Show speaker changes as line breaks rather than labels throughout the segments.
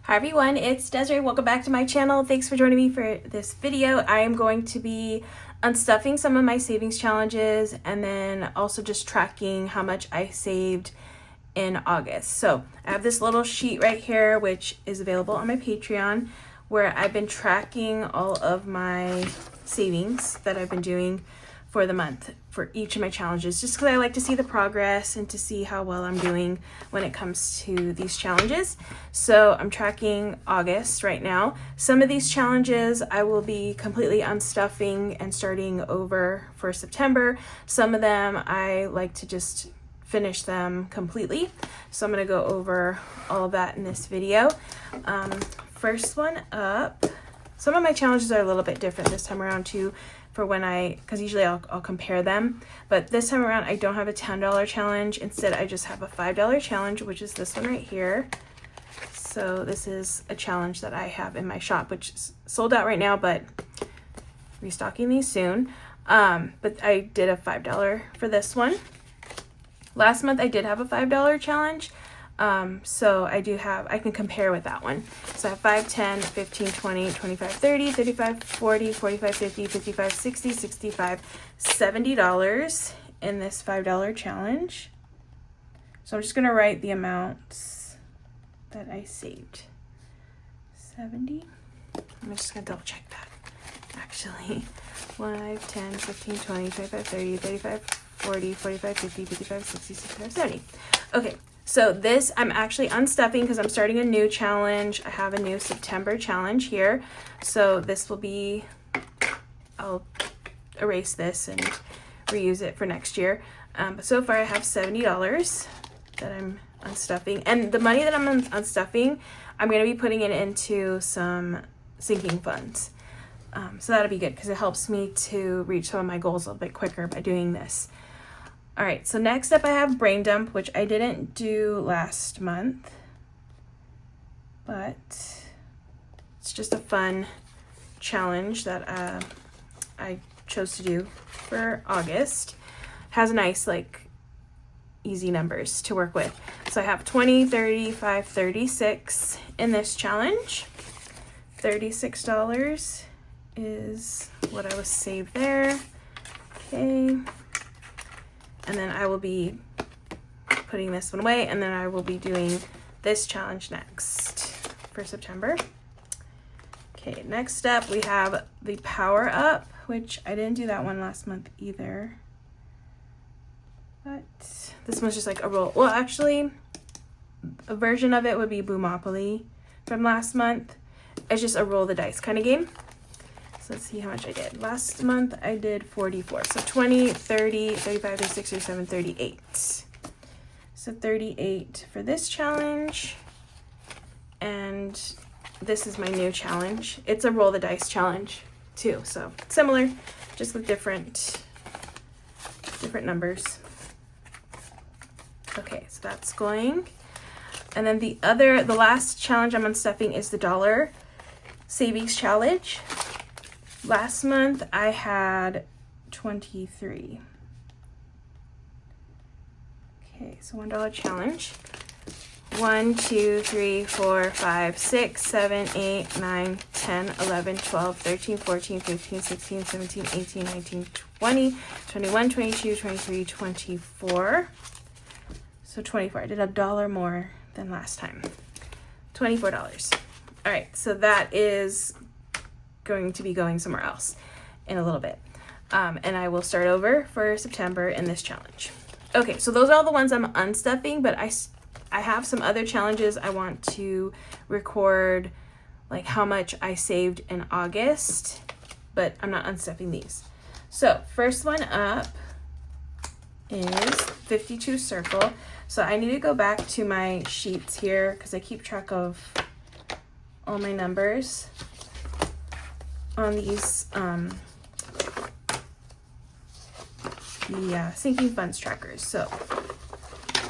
Hi everyone, it's Desiree. Welcome back to my channel. Thanks for joining me for this video. I am going to be unstuffing some of my savings challenges and then also just tracking how much I saved in August. So I have this little sheet right here which is available on my Patreon where I've been tracking all of my savings that I've been doing for the month for each of my challenges, just because I like to see the progress and to see how well I'm doing when it comes to these challenges. So I'm tracking August right now. Some of these challenges I will be completely unstuffing and starting over for September. Some of them I like to just finish them completely. So I'm going to go over all of that in this video. First one up, some of my challenges are a little bit different this time around too, for when because usually I'll compare them, but this time around I don't have a $10 challenge. Instead I just have a $5 challenge, which is this one right here. So this is a challenge that I have in my shop, which is sold out right now, but restocking these soon. But I did a $5 for this one. Last month I did have a $5 challenge. So I can compare with that one. So I have 5, 10, 15, 20, 25, 30, 35, 40, 45, 50, 55, 60, 65, $70 in this $5 challenge. So I'm just going to write the amounts that I saved. 70. I'm just going to double check that. Actually, 5, 10, 15, 20, 25, 30, 35, 40, 45, 50, 55, 60, 65, 70. Okay. So this, I'm actually unstuffing because I'm starting a new challenge. I have a new September challenge here. So this will be, I'll erase this and reuse it for next year. But so far I have $70 that I'm unstuffing. And the money that I'm unstuffing, I'm going to be putting it into some sinking funds. So that'll be good because it helps me to reach some of my goals a little bit quicker by doing this. All right, so next up I have brain dump, which I didn't do last month, but it's just a fun challenge that I chose to do for August. Has nice, like, easy numbers to work with. So I have 20, 35, 36 in this challenge. $36 is what I was saved there. Okay. And then I will be putting this one away, and then I will be doing this challenge next for September. Okay, next up we have the power up, which I didn't do that one last month either. But this one's just like a roll. Well, actually, a version of it would be Boomopoly from last month. It's just a roll the dice kind of game. So let's see how much I did. Last month I did 44. So 20, 30, 35, 36, 37, 38. So 38 for this challenge. And this is my new challenge. It's a roll the dice challenge too. So similar, just with different numbers. Okay, so that's going. And then the last challenge I'm unstuffing is the dollar savings challenge. Last month I had 23. Okay, so $1 challenge. 1, 2, 3, 4, 5, 6, 7, 8, 9, 10, 11, 12, 13, 14, 15, 16, 17, 18, 19, 20, 21, 22, 23, 24. So 24. I did $1 more than last time. $24. All right, so that is going to be going somewhere else in a little bit. And I will start over for September in this challenge. Okay, so those are all the ones I'm unstuffing, but I have some other challenges I want to record, like how much I saved in August, but I'm not unstuffing these. So first one up is 52 circle. So I need to go back to my sheets here because I keep track of all my numbers on these the sinking funds trackers. So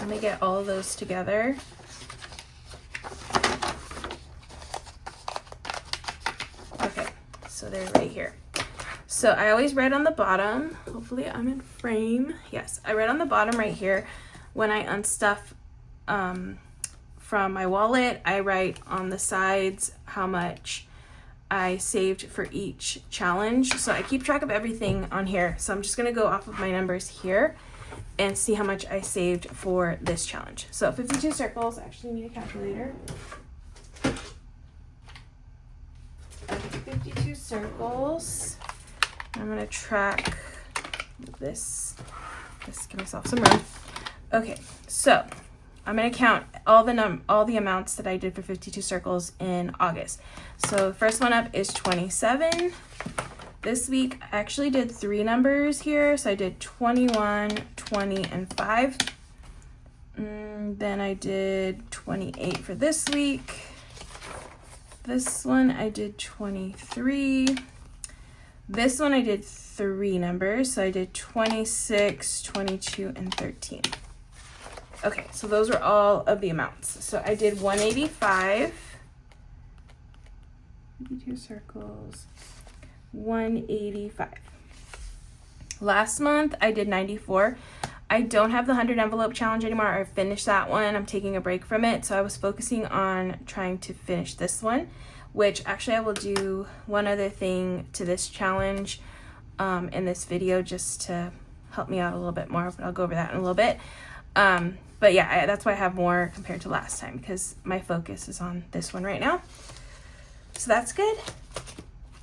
let me get all of those together. Okay, so they're right here. So I always write on the bottom, hopefully I'm in frame. Yes, I write on the bottom right here when I unstuff from my wallet. I write on the sides how much I saved for each challenge. So I keep track of everything on here. So I'm just gonna go off of my numbers here and see how much I saved for this challenge. So 52 circles, I actually need a calculator. 52 circles. I'm gonna track this. Just give myself some room. Okay, so I'm gonna count all the amounts that I did for 52 circles in August. So first one up is 27. This week I actually did 3 numbers here. So I did 21, 20, and 5. Then I did 28 for this week. This one I did 23. This one I did 3 numbers. So I did 26, 22, and 13. Okay, so those were all of the amounts. So I did 185. 52 circles. 185. Last month I did 94. I don't have the 100 envelope challenge anymore. I finished that one. I'm taking a break from it. So I was focusing on trying to finish this one, which actually I will do one other thing to this challenge in this video just to help me out a little bit more, but I'll go over that in a little bit. But yeah, that's why I have more compared to last time, because my focus is on this one right now. So that's good.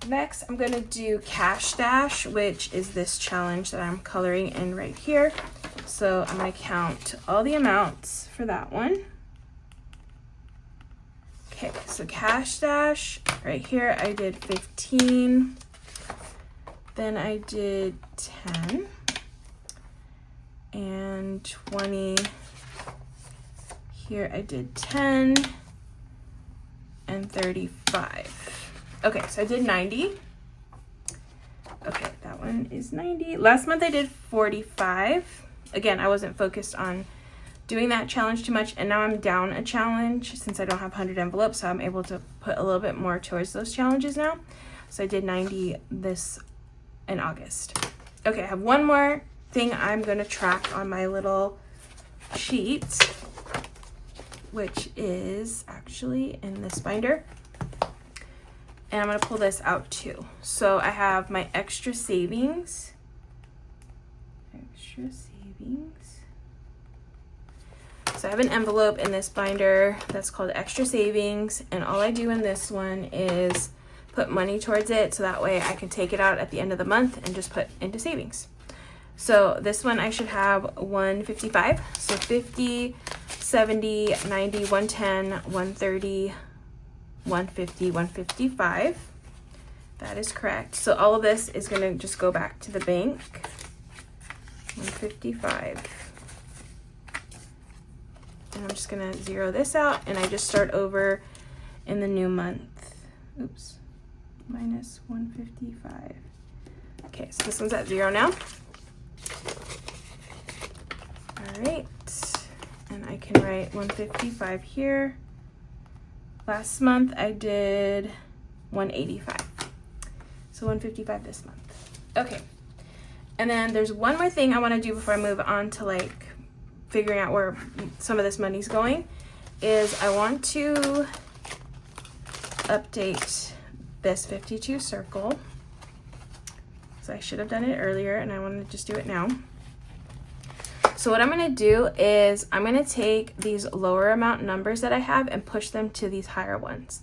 Next, I'm gonna do Cash Dash, which is this challenge that I'm coloring in right here. So I'm gonna count all the amounts for that one. Okay, so Cash Dash, right here, I did 15. Then I did 10 and 20. Here I did 10 and 35. Okay, so I did 90. Okay, that one is 90. Last month I did 45. Again, I wasn't focused on doing that challenge too much, and now I'm down a challenge since I don't have 100 envelopes, so I'm able to put a little bit more towards those challenges now. So I did 90 this in August. Okay, I have one more thing I'm gonna track on my little sheet, which is actually in this binder. And I'm gonna pull this out too. So I have my extra savings. Extra savings. So I have an envelope in this binder that's called Extra Savings, and all I do in this one is put money towards it so that way I can take it out at the end of the month and just put into savings. So this one I should have 155. So 50, 70, 90, 110, 130, 150, 155. That is correct. So all of this is going to just go back to the bank. 155. And I'm just going to zero this out, and I just start over in the new month. Oops. Minus 155. Okay, so this one's at 0 now. All right. And I can write 155 here. Last month I did 185. So 155 this month. Okay. And then there's one more thing I want to do before I move on to like figuring out where some of this money's going, is I want to update this 52 circle. So I should have done it earlier and I want to just do it now. So what I'm going to do is I'm going to take these lower amount numbers that I have and push them to these higher ones.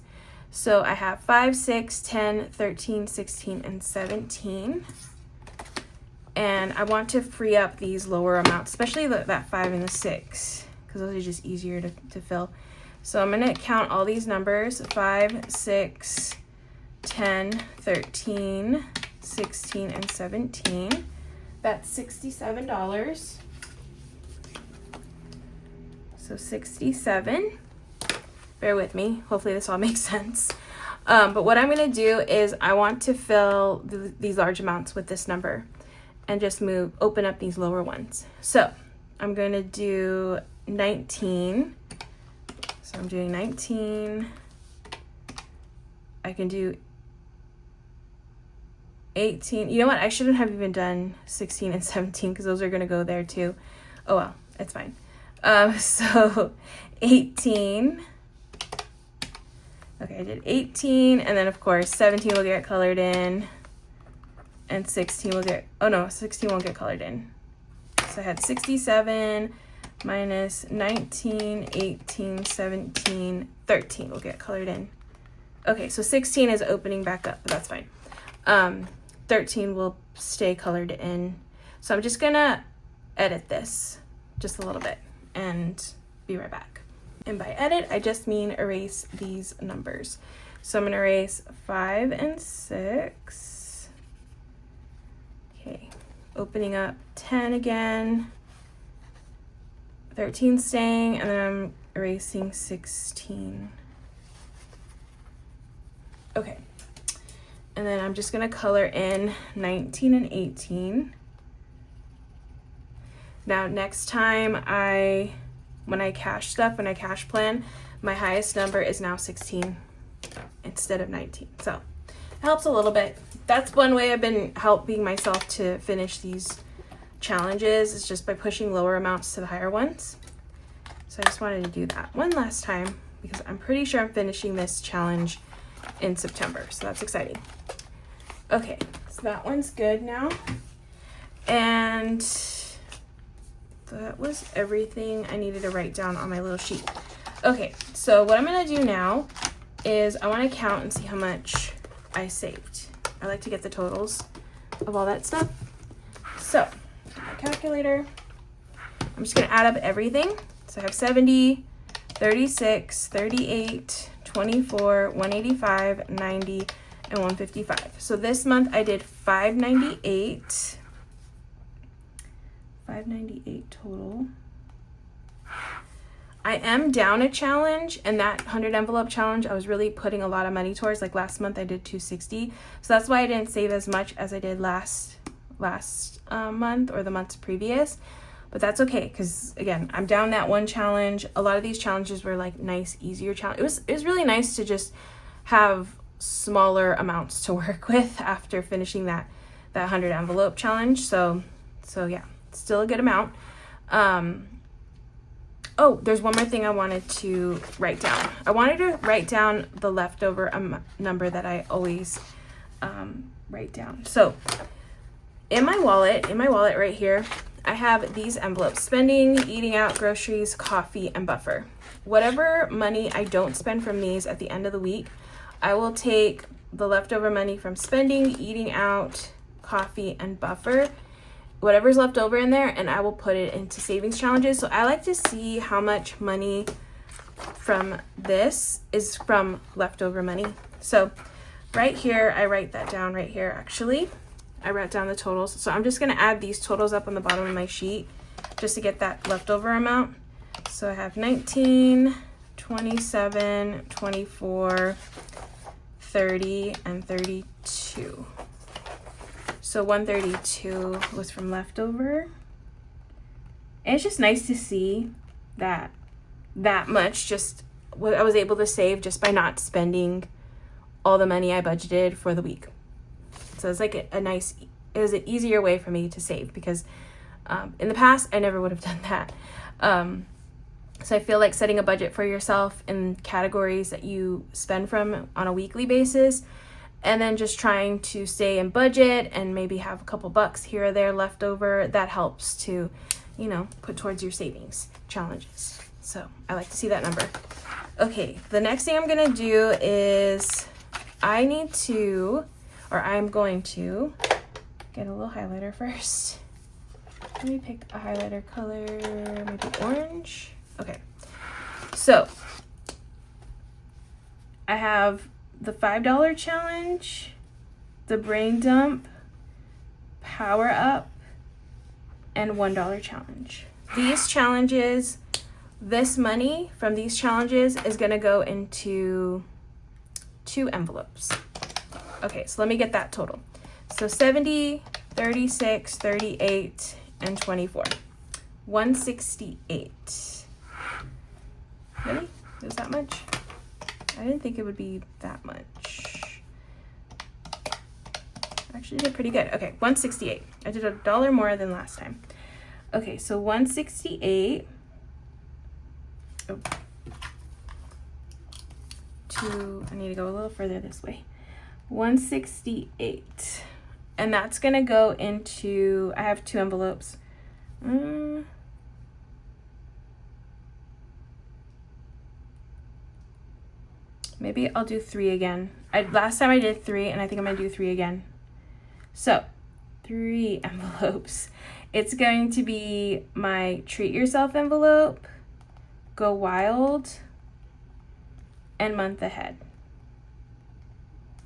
So I have 5, 6, 10, 13, 16, and 17. And I want to free up these lower amounts, especially that 5 and the 6, because those are just easier to fill. So I'm going to count all these numbers: 5, 6, 10, 13, 16, and 17. That's $67. So 67. Bear with me. Hopefully this all makes sense. But what I'm going to do is I want to fill these large amounts with this number and just open up these lower ones. So I'm going to do 19. So I'm doing 19. I can do 18. You know what? I shouldn't have even done 16 and 17 because those are going to go there too. Oh well, it's fine. So 18. Okay, I did 18, and then of course 17 will get colored in, and 16 will get, oh no, 16 won't get colored in. So I had 67 minus 19, 18, 17, 13 will get colored in. Okay, so 16 is opening back up, but that's fine. 13 will stay colored in. So I'm just gonna edit this just a little bit and be right back. And by edit, I just mean erase these numbers. So I'm gonna erase 5 and 6. Okay, opening up 10 again. 13 staying, and then I'm erasing 16. Okay, and then I'm just gonna color in 19 and 18. Now next time when I cash stuff, when I cash plan, my highest number is now 16 instead of 19. So it helps a little bit. That's one way I've been helping myself to finish these challenges, is just by pushing lower amounts to the higher ones. So I just wanted to do that one last time because I'm pretty sure I'm finishing this challenge in September. So that's exciting. Okay, so that one's good now. And that was everything I needed to write down on my little sheet. Okay, so what I'm gonna do now is I wanna count and see how much I saved. I like to get the totals of all that stuff. So, my calculator, I'm just gonna add up everything. So I have 70, 36, 38, 24, 185, 90, and 155. So this month I did 598. 598 total. I am down a challenge, and that 100 envelope challenge I was really putting a lot of money towards. Like last month I did 260, so that's why I didn't save as much as I did last month or the months previous. But that's okay, because again, I'm down that one challenge. A lot of these challenges were like nice, easier challenge. It was really nice to just have smaller amounts to work with after finishing that 100 envelope challenge. So yeah, still a good amount. Oh, there's one more thing I wanted to write down. I wanted to write down the leftover number that I always write down. So in my wallet right here, I have these envelopes: spending, eating out, groceries, coffee, and buffer. Whatever money I don't spend from these at the end of the week, I will take the leftover money from spending, eating out, coffee, and buffer, whatever's left over in there, and I will put it into savings challenges. So I like to see how much money from this is from leftover money. So right here, I write that down right here actually. I wrote down the totals. So I'm just gonna add these totals up on the bottom of my sheet just to get that leftover amount. So I have 19, 27, 24, 30, and 32. So 132 was from leftover. And it's just nice to see that much just what I was able to save just by not spending all the money I budgeted for the week. So it's like it was an easier way for me to save, because in the past I never would have done that. So I feel like setting a budget for yourself in categories that you spend from on a weekly basis, and then just trying to stay in budget and maybe have a couple bucks here or there left over, that helps to, put towards your savings challenges. So I like to see that number. Okay, the next thing I'm gonna do is I'm going to get a little highlighter first. Let me pick a highlighter color, maybe orange. Okay, so I have the $5 challenge, the brain dump, power up, and $1 challenge. These challenges, this money from these challenges is gonna go into 2 envelopes. Okay, so let me get that total. So 70, 36, 38, and 24. 168. Really? It was that much? I didn't think it would be that much. Actually did pretty good. Okay, 168. I did $1 more than last time. Okay, so 168. Oh, I need to go a little further this way. 168. And that's gonna go into, I have 2 envelopes. Maybe I'll do 3 again. Last time I did 3, and I think I'm gonna do 3 again. So 3 envelopes. It's going to be my Treat Yourself envelope, Go Wild, and Month Ahead.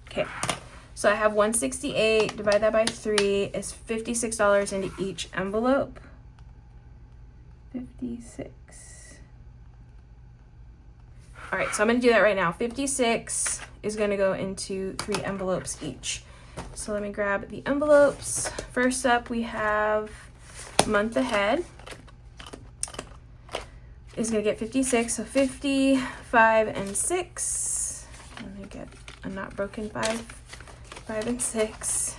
Okay, so I have 168, divide that by 3, is $56 into each envelope. 56. All right, so I'm gonna do that right now. 56 is gonna go into 3 envelopes each. So let me grab the envelopes. First up, we have Month Ahead is gonna get 56, so 50, 5, and 6. Let me get a not broken 5 and 6.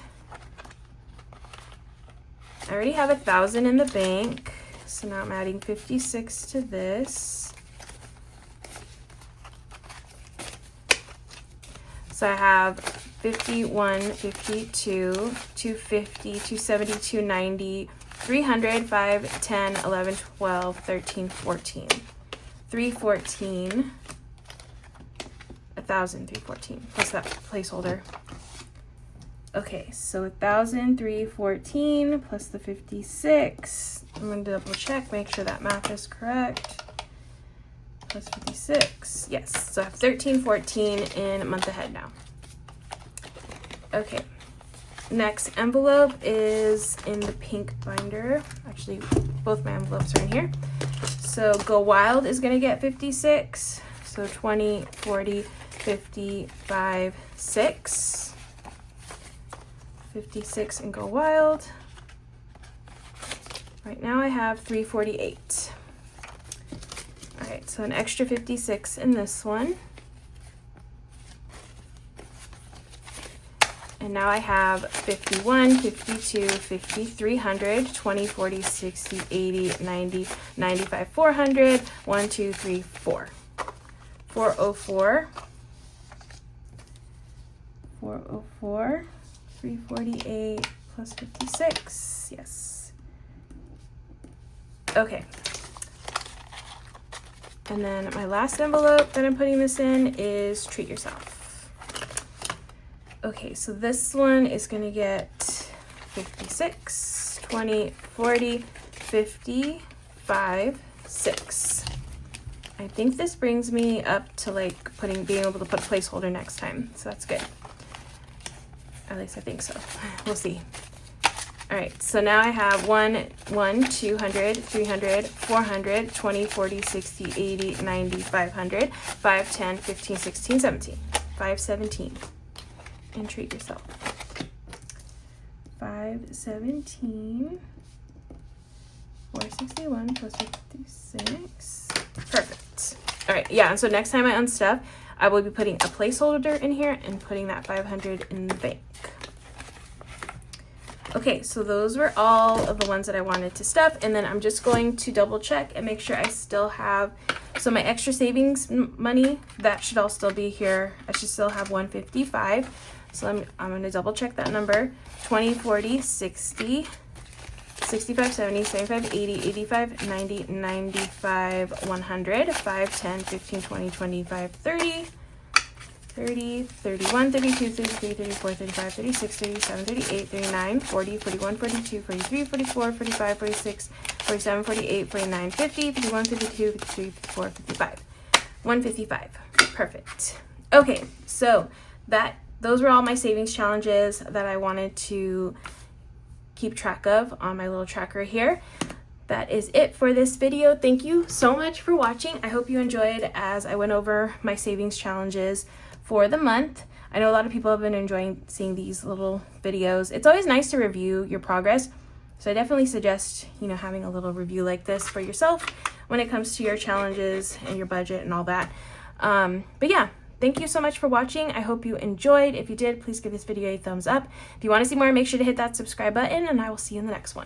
I already have 1,000 in the bank, so now I'm adding 56 to this. So I have 51, 52, 250, 270, 290, 300, 5, 10, 11, 12, 13, 14. 314, 1,000, 314, plus that placeholder. Okay, so 1,000, 314, plus the 56. I'm gonna double check, make sure that math is correct. Plus 56, yes. So I have 1314 in Month Ahead now. Okay, next envelope is in the pink binder. Actually, both my envelopes are in here. So Go Wild is gonna get 56. So 20, 40, 55, 6. 56 and Go Wild. Right now I have 348. All right, so an extra 56 in this one. And now I have 51, 52, 50, 300, 20, 40, 60, 80, 90, 95, 400, 1, 2, 3, 4. 404. 404, 348 plus 56, yes. Okay. And then my last envelope that I'm putting this in is Treat Yourself. Okay, so this one is gonna get 56, 20, 40, 50, 5, 6. I think this brings me up to like being able to put a placeholder next time, so that's good. At least I think so. We'll see. All right, so now I have 1, 200, 300, 400, 20, 40, 60, 80, 90, 500, 5, 10, 15, 16, 17. 517. And Treat Yourself. 517. 461 plus 56. Perfect. All right, yeah, and so next time I unstuff, I will be putting a placeholder in here and putting that 500 in the bank. Okay, so those were all of the ones that I wanted to stuff, and then I'm just going to double check and make sure I still have, so my extra savings money, that should all still be here. I should still have 155, so I'm going to double check that number. 20, 40, 60, 65, 70, 75, 80, 85, 90, 95, 100, 5, 10, 15, 20, 25, 30, 30, 31, 32, 33, 34, 35, 36, 37, 38, 39, 40, 41, 42, 43, 44, 45, 46, 47, 48, 49, 50, 51, 52, 53, 54, 55. 155. Perfect. Okay, so those were all my savings challenges that I wanted to keep track of on my little tracker here. That is it for this video. Thank you so much for watching. I hope you enjoyed as I went over my savings challenges for the month. I know a lot of people have been enjoying seeing these little videos. It's always nice to review your progress, so I definitely suggest, having a little review like this for yourself when it comes to your challenges and your budget and all that. But yeah, thank you so much for watching. I hope you enjoyed. If you did, please give this video a thumbs up. If you want to see more, make sure to hit that subscribe button, and I will see you in the next one.